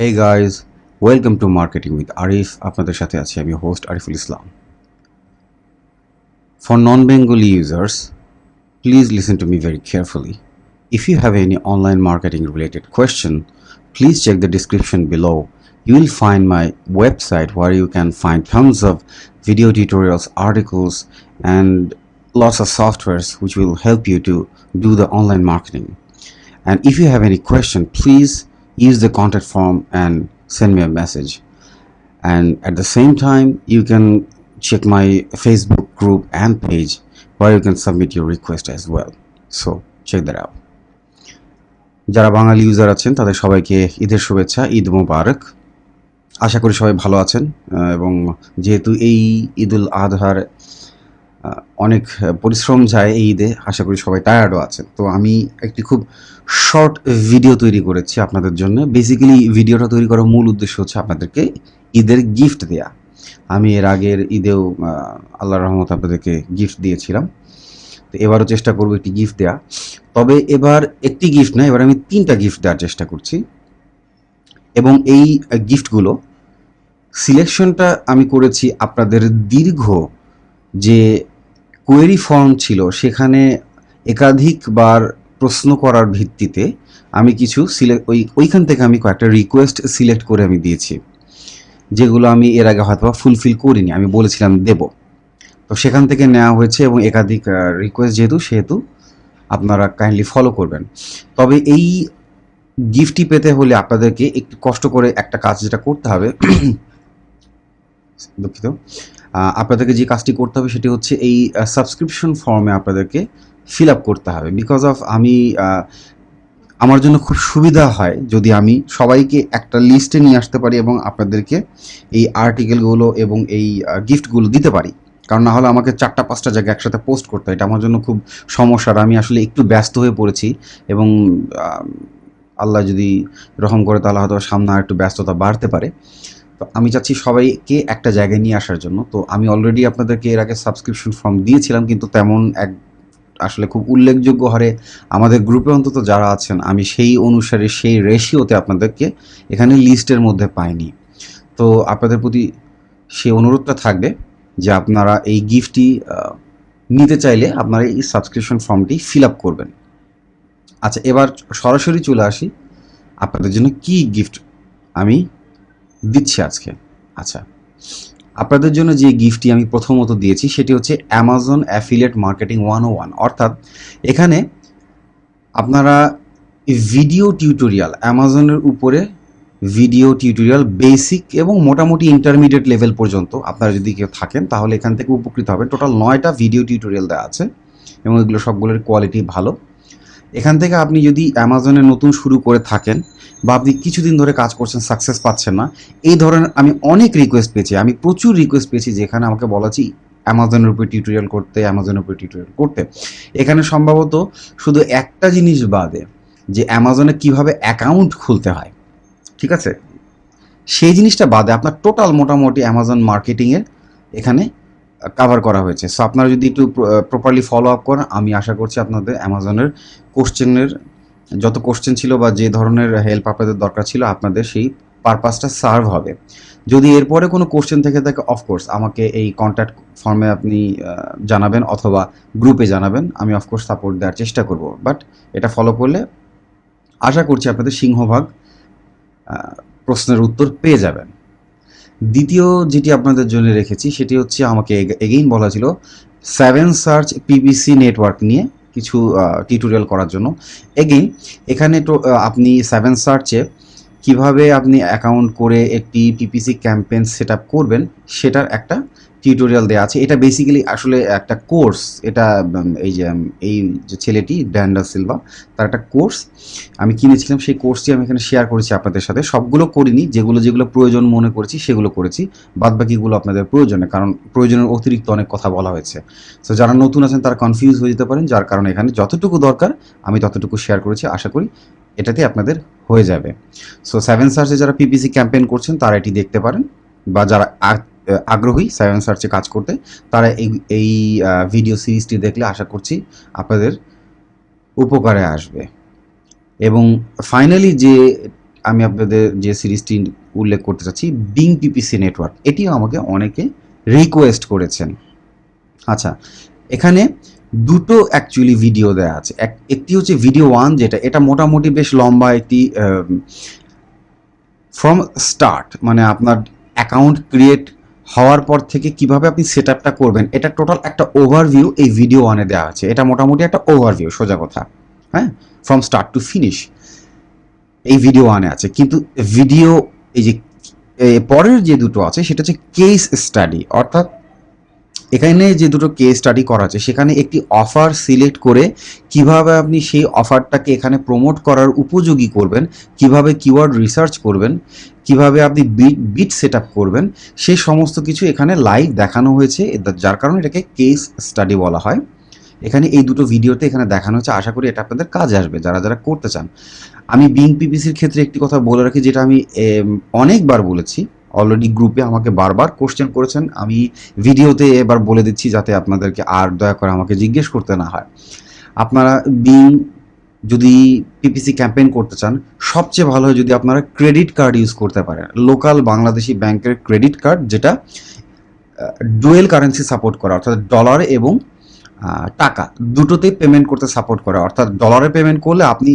Hey guys, welcome to Marketing with Arif. আপনাদের সাথে আছি আমি host Ariful Islam. For non-Bengali users, please listen to me very carefully. If you have any online marketing related question, please check the description below. You will find my website where you can find tons of video tutorials, articles, and lots of softwares which will help you to do the online marketing. And if you have any question, please use the contact form and send me a message. And at the same time, you can check my Facebook group and page where you can submit your request as well. So check that out. যারা বাঙালি user আছেন তাদের সবাইকে ঈদের শুভেচ্ছা, ঈদ মোবারক। আশা করি সবাই ভালো আছেন এবং যেহেতু এই ঈদুল আজহার অনেক পরিশ্রম যায় এই ঈদে, আশা করি সবাই টায়ার্ডও আছেন। তো আমি একটি খুব শর্ট ভিডিও তৈরি করেছি আপনাদের জন্য। বেসিক্যালি ভিডিওটা তৈরি করার মূল উদ্দেশ্য হচ্ছে আপনাদেরকে ঈদের গিফট দেয়া। আমি এর আগের ঈদেও আল্লাহর রহমতে আপনাদেরকে গিফট দিয়েছিলাম, তো এবারও চেষ্টা করব একটি গিফট দেয়া। তবে এবার একটি গিফট না, এবার আমি 3টা গিফট দেওয়ার চেষ্টা করছি। এবং এই গিফটগুলো সিলেকশনটা আমি করেছি আপনাদের দীর্ঘ যে কোয়েরি ফর্ম ছিল সেখানে একাধিকবার প্রশ্ন করার ভিত্তিতে আমি কিছু ওইখান থেকে আমি কয়েকটা রিকোয়েস্ট সিলেক্ট করে আমি দিয়েছি, যেগুলো আমি এর আগে হয়তো ফুলফিল করিনি, আমি বলেছিলাম দেব। তো সেখান থেকে নেওয়া হয়েছে এবং একাধিক রিকোয়েস্ট সেহেতু আপনারা কাইন্ডলি ফলো করবেন। তবে এই গিফটটি পেতে হলে আপনাদেরকে একটু কষ্ট করে একটা কাজ যেটা করতে হবে, দুঃখিত, আপনাদেরকে যে কাজটি করতে হবে সেটি হচ্ছে এই সাবস্ক্রিপশন ফর্মে আপনাদেরকে ফিল আপ করতে হবে। বিকজ অফ আমার জন্য খুব সুবিধা হয় যদি আমি সবাইকে একটা লিস্টে নিয়ে আসতে পারি এবং আপনাদেরকে এই আর্টিকেলগুলো এবং এই গিফটগুলো দিতে পারি। কারণ না হলে আমাকে 4-5টা জায়গায় একসাথে পোস্ট করতে হয়, এটা আমার জন্য খুব সমস্যার। আমি আসলে একটু ব্যস্ত হয়ে পড়েছি এবং আল্লাহ যদি রহম করে তাহলে হয়তো সামনে আর একটু ব্যস্ততা বাড়তে পারে। তো আমি চাচ্ছি সবাইকে একটা জায়গায় নিয়ে আসার জন্য। তো আমি অলরেডি আপনাদেরকে এর আগে সাবস্ক্রিপশন ফর্ম দিয়েছিলাম, কিন্তু তেমন আসলে খুব উল্লেখযোগ্য হারে আমাদের গ্রুপে অন্তত যারা আছেন আমি সেই অনুসারে সেই রেশিওতে আপনাদেরকে এখানে লিস্টের মধ্যে পাইনি। তো আপনাদের প্রতি সেই অনুরোধটা থাকবে যে আপনারা এই গিফটটি নিতে চাইলে আপনারা এই সাবস্ক্রিপশন ফর্মটি ফিল আপ করবেন। আচ্ছা, এবার সরাসরি চলে আসি আপনাদের জন্য কি গিফট আমি দিচ্ছি আজকে। আচ্ছা, আপনাদের জন্য যে গিফটটি আমি প্রথমত দিয়েছি সেটি হচ্ছে অ্যামাজন অ্যাফিলিয়েট মার্কেটিং 101। অর্থাৎ এখানে আপনারা ভিডিও টিউটোরিয়াল, অ্যামাজনের উপরে ভিডিও টিউটোরিয়াল বেসিক এবং মোটামুটি ইন্টারমিডিয়েট লেভেল পর্যন্ত আপনারা যদি কেউ থাকেন তাহলে এখান থেকে উপকৃত হবেন। টোটাল 9টা ভিডিও টিউটোরিয়াল দেওয়া আছে এবং এগুলো সবগুলোর কোয়ালিটি ভালো। এখান থেকে আপনি যদি অ্যামাজনে নতুন শুরু করে থাকেন বা আপনি কিছুদিন ধরে কাজ করছেন, সাকসেস পাচ্ছেন না, এই ধরনের আমি অনেক রিকোয়েস্ট পেয়েছি, আমি প্রচুর রিকোয়েস্ট পেয়েছি যেখানে আমাকে বলেছি অ্যামাজনের উপরে টিউটোরিয়াল করতে। এখানে সম্ভবত শুধু একটা জিনিস বাদে, যে অ্যামাজনে কিভাবে অ্যাকাউন্ট খুলতে হয়, ঠিক আছে, সেই জিনিসটা বাদে আপনার টোটাল মোটামুটি অ্যামাজন মার্কেটিংয়ের এখানে কাভার করা হয়েছে। সো আপনারা যদি একটু প্রপারলি ফলো আপ করেন, আমি আশা করছি আপনাদের অ্যামাজনের কোশ্চেনের যত কোশ্চেন ছিল বা যে ধরনের হেল্প আপনাদের দরকার ছিল আপনাদের সেই পারপাসটা সার্ভ হবে। যদি এরপরে কোনো কোশ্চেন থেকে থাকে অফকোর্স আমাকে এই কন্ট্যাক্ট ফর্মে আপনি জানাবেন অথবা গ্রুপে জানাবেন, আমি অফকোর্স সাপোর্ট দেওয়ার চেষ্টা করব। বাট এটা ফলো করলে আশা করছি আপনাদের সিংহভাগ প্রশ্নের উত্তর পেয়ে যাবেন। দ্বিতীয় যেটি আপনাদের জন্য রেখেছি সেটি হচ্ছে, আমাকে এগেইন বলা ছিল 7 সার্চ পিপিসি নেটওয়ার্ক নিয়ে কিছু টিউটোরিয়াল করার জন্য। এগেইন এখানে আপনি 7 সার্চে কিভাবে আপনি অ্যাকাউন্ট করে একটি পিপিসি ক্যাম্পেইন সেট আপ করবেন সেটার একটা টিউটোরিয়াল দেওয়া আছে। এটা বেসিক্যালি আসলে একটা কোর্স। এটা এই যে ছেলেটি ড্যান ডা সিলভা, তার একটা কোর্স আমি কিনেছিলাম, সেই কোর্সটি আমি এখানে শেয়ার করেছি আপনাদের সাথে। সবগুলো করিনি, যেগুলো প্রয়োজন মনে করেছি সেগুলো করেছি, বাদবাকিগুলো আপনাদের প্রয়োজনে, কারণ প্রয়োজনের অতিরিক্ত অনেক কথা বলা হয়েছে। সো যারা নতুন আছেন তারা কনফিউজ হয়ে যেতে পারেন, যার কারণে এখানে যতটুকু দরকার আমি ততটুকু শেয়ার করেছি। আশা করি এটাতে আপনাদের হয়ে যাবে। সো 7 সার্চে যারা পিপিসি ক্যাম্পেইন করছেন তারা এটি দেখতে পারেন, বা যারা আগ্রহী 7 সার্চে কাজ করতে তারা এই ভিডিও সিরিজটি দেখলে আশা করছি আপনাদের উপকারে আসবে। এবং ফাইনালি যে আমি আপনাদের যে সিরিজটি উল্লেখ করতে চাচ্ছি বিং পিপিসি নেটওয়ার্ক, এটিও আমাকে অনেকে রিকোয়েস্ট করেছেন। আচ্ছা, এখানে দুটো অ্যাকচুয়ালি ভিডিও দেওয়া আছে। একটি হচ্ছে ভিডিও 1, যেটা এটা মোটামুটি বেশ লম্বা একটি ফ্রম স্টার্ট, মানে আপনার অ্যাকাউন্ট ক্রিয়েট হওয়ার পর থেকে কিভাবে আপনি সেট আপটা করবেন, এটা টোটাল একটা ওভারভিউ এই ভিডিও 1-এ দেওয়া আছে। এটা মোটামুটি একটা ওভারভিউ, সোজা কথা, হ্যাঁ, ফ্রম স্টার্ট টু ফিনিশ এই ভিডিও 1-এ আছে। কিন্তু ভিডিও এই যে পরের যে দুটো আছে সেটা হচ্ছে কেস স্টাডি, অর্থাৎ এখানে যে দুটো কেস স্টাডি করা আছে সেখানে একটি অফার সিলেক্ট করে কিভাবে আপনি সেই অফারটাকে এখানে প্রমোট করার উপযোগী করবেন, কিভাবে কিওয়ার্ড রিসার্চ করবেন, কিভাবে আপনি বিট সেট আপ করবেন, সেই সমস্ত কিছু এখানে লাইভ দেখানো হয়েছে, যার কারণে এটাকে কেস স্টাডি বলা হয়। এখানে এই দুটো ভিডিওতে এখানে দেখানো হচ্ছে। আশা করি এটা আপনাদের কাজে আসবে যারা যারা করতে চান। আমি বিং পিপিসির ক্ষেত্রে একটি কথা বলে রাখি, যেটা আমি অনেকবার বলেছি, অলরেডি গ্রুপে আমাকে বারবার কোশ্চেন করেছেন, আমি ভিডিওতে এবার বলে দিচ্ছি যাতে আপনাদেরকে আর দয়া করে আমাকে জিজ্ঞেস করতে না হয়। আপনারা বিং যদি পিপিসি ক্যাম্পেইন করতে চান, সবচেয়ে ভালো হয় যদি আপনারা ক্রেডিট কার্ড ইউজ করতে পারেন, লোকাল বাংলাদেশি ব্যাংকের ক্রেডিট কার্ড, যেটা ডুয়েল কারেন্সি সাপোর্ট করা, অর্থাৎ ডলার এবং টাকা দুটোতেই পেমেন্ট করতে সাপোর্ট করে। অর্থাৎ ডলারে পেমেন্ট করলে আপনি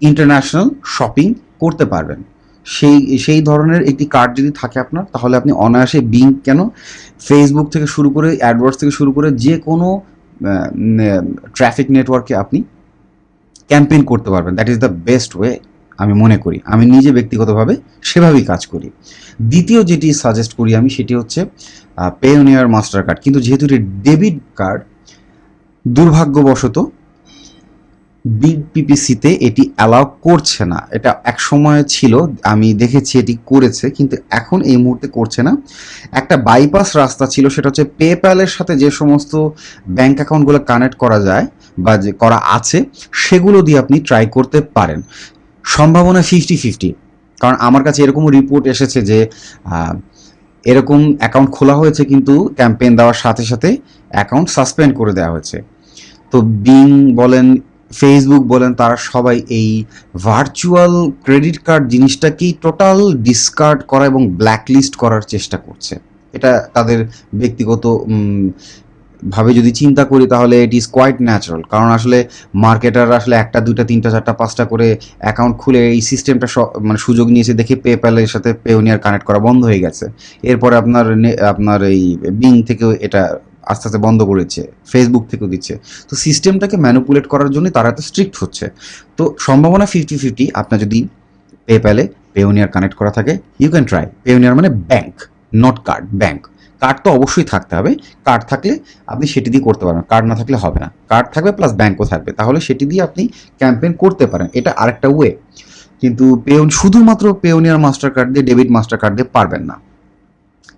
ইন্টারন্যাশনাল শপিং করতে পারবেন। সেই ধরনের একটি কার্ড যদি থাকে আপনার, তাহলে আপনি অনায়াসে বিং কেন, ফেসবুক থেকে শুরু করে অ্যাডওয়ার্ডস থেকে শুরু করে যে কোনো ট্রাফিক নেটওয়ার্কে আপনি ক্যাম্পেইন করতে পারবেন। That is the best way আমি মনে করি। আমি নিজে ব্যক্তিগতভাবে সেভাবেই কাজ করি। দ্বিতীয় যেটি সাজেস্ট করি আমি, সেটি হচ্ছে পেওনিয়ার মাস্টার কার্ড। কিন্তু যেহেতু এটি ডেবিট কার্ড, দুর্ভাগ্যবশত বিগ পিপিসিতে এটি অ্যালাউ করছে না। এটা এক সময় ছিল, আমি দেখেছি এটি করেছে, কিন্তু এখন এই মুহূর্তে করছে না। একটা বাইপাস রাস্তা ছিল, সেটা হচ্ছে পেপ্যালের সাথে যে সমস্ত ব্যাংক অ্যাকাউন্টগুলো কানেক্ট করা যায় বা যে করা আছে, সেগুলো দিয়ে আপনি ট্রাই করতে পারেন। সম্ভাবনা 50-50, কারণ আমার কাছে এরকমও রিপোর্ট এসেছে যে এরকম অ্যাকাউন্ট খোলা হয়েছে, কিন্তু ক্যাম্পেইন দেওয়ার সাথে সাথে অ্যাকাউন্ট সাসপেন্ড করে দেওয়া হয়েছে। তো বিং বলেন, ফেসবুক বলেন, তারা সবাই এই ভার্চুয়াল ক্রেডিট কার্ড জিনিসটাকেই টোটাল ডিসকার্ড করা এবং ব্ল্যাকলিস্ট করার চেষ্টা করছে। এটা তাদের ব্যক্তিগত ভাবে যদি চিন্তা করি, তাহলে ইট ইজ কোয়াইট ন্যাচারাল। কারণ আসলে মার্কেটার আসলে 1টা 2টা 3টা 4টা 5টা করে অ্যাকাউন্ট খুলে এই সিস্টেমটা মানে সুযোগ নিয়েছে দেখে পেপ্যালের সাথে পেওনিয়ার কানেক্ট করা বন্ধ হয়ে গেছে। এরপরে আপনার এই বিং থেকেও এটা আস্তে আস্তে বন্ধ করেছে, ফেসবুক থেকেও দিচ্ছে। তো সিস্টেমটাকে ম্যানিপুলেট করার জন্য তারা এত স্ট্রিক্ট হচ্ছে। তো সম্ভাবনা 50-50। আপনার যদি পেপ্যালে পেওনিয়ার কানেক্ট করা থাকে, ইউ ক্যান ট্রাই। পেওনিয়ার মানে bank, not card, bank. Card তো অবশ্যই থাকতে হবে। কার্ড থাকলে আপনি সেটি দিয়ে করতে পারবেন, কার্ড না থাকলে হবে না। কার্ড থাকবে প্লাস ব্যাংকও থাকবে, তাহলে সেটি দিয়ে আপনি ক্যাম্পেইন করতে পারেন। এটা আরেকটা ওয়ে। কিন্তু শুধুমাত্র পেওনিয়ার মাস্টার কার্ড দিয়ে, ডেবিট মাস্টার কার্ড দিয়ে পারবেন না।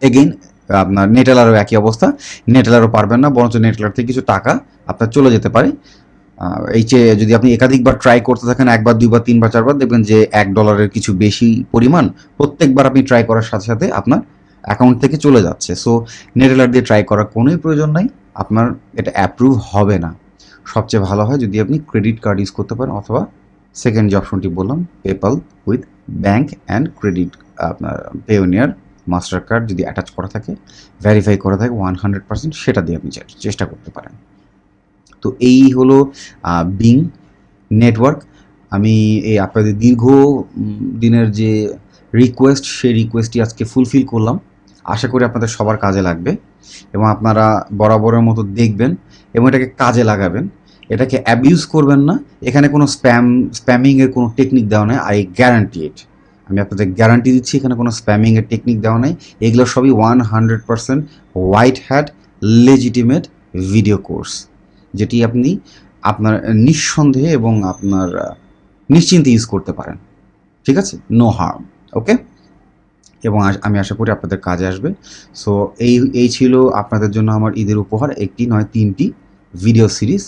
এগেইন আপনার নেটেলারও একই অবস্থা, নেটেলারও পারবেন না, বরঞ্চ নেটেলার থেকে কিছু টাকা আপনার চলে যেতে পারে। এই যে যদি আপনি একাধিকবার ট্রাই করতে থাকেন, 1বার 2বার 3বার 4বার, দেখবেন যে $1 কিছু বেশি পরিমাণ প্রত্যেকবার আপনি ট্রাই করার সাথে সাথে আপনার অ্যাকাউন্ট থেকে চলে যাচ্ছে। সো নেটেলার দিয়ে ট্রাই করার কোনোই প্রয়োজন নাই, আপনার এটা অ্যাপ্রুভ হবে না। সবচেয়ে ভালো হয় যদি আপনি ক্রেডিট কার্ড ইউজ করতে পারেন, অথবা সেকেন্ড যে অপশনটি বললাম, PayPal with bank and credit, আপনার পেওনিয়ার মাস্টার কার্ড যদি অ্যাটাচ করা থাকে, ভেরিফাই করা থাকে 100%, সেটা দিয়ে আপনি চেষ্টা করতে পারেন। তো এই হলো বিং নেটওয়ার্ক। আমি এই আপনাদের দীর্ঘ দিনের যে রিকোয়েস্ট, সেই রিকোয়েস্টটি আজকে ফুলফিল করলাম। আশা করি আপনাদের সবার কাজে লাগবে এবং আপনারা বরাবরের মতো দেখবেন এবং এটাকে কাজে লাগাবেন। এটাকে অ্যাবিউজ করবেন না। এখানে কোনো স্প্যামিংয়ের কোনো টেকনিক দেওয়া নেই, আই গ্যারান্টি ইট। আমি আপনাদের গ্যারান্টি দিচ্ছি, এখানে কোনো স্প্যামিংয়ের টেকনিক দেওয়া নেই। এগুলো সবই 100% white hat legitimate video course, যেটি আপনি আপনার নিঃসন্দেহে এবং আপনার নিশ্চিন্তে ইউজ করতে পারেন। ঠিক আছে, নো হার্ম, ওকে। এবং আমি আশা করি আপনাদের কাজে আসবে। সো এই ছিল আপনাদের জন্য আমার ঈদের উপহার, একটি নয় 3টি ভিডিও সিরিজ।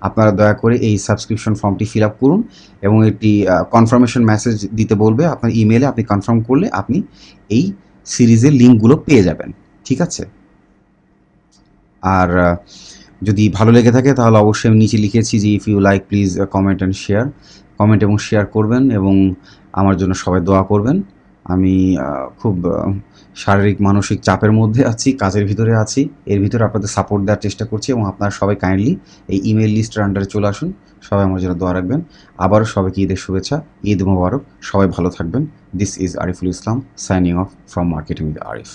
আপনারা দয়া করে এই সাবস্ক্রিপশন ফর্মটি ফিল আপ করুন এবং একটি কনফার্মেশন মেসেজ দিতে বলবে আপনার ইমেলে। আপনি কনফার্ম করলে আপনি এই সিরিজের লিঙ্কগুলো পেয়ে যাবেন। ঠিক আছে, আর যদি ভালো লেগে থাকে তাহলে অবশ্যই আমি নিচে লিখেছি যে if you like please comment and share. Comment এবং শেয়ার করবেন এবং আমার জন্য সবাই দোয়া করবেন। আমি খুব শারীরিক মানসিক চাপের মধ্যে আছি, কাজের ভিতরে আছি। এর ভিতরে আপনাদের সাপোর্ট দেওয়ার চেষ্টা করছি এবং আপনারা সবাই কাইন্ডলি এই ইমেইল লিস্টের আন্ডারে চলে আসুন। সবাই আমার জন্য দোয়া রাখবেন। আবারও সবাইকে ঈদের শুভেচ্ছা, ঈদ মোবারক। সবাই ভালো থাকবেন। This is Ariful Islam signing off from marketing with Arif.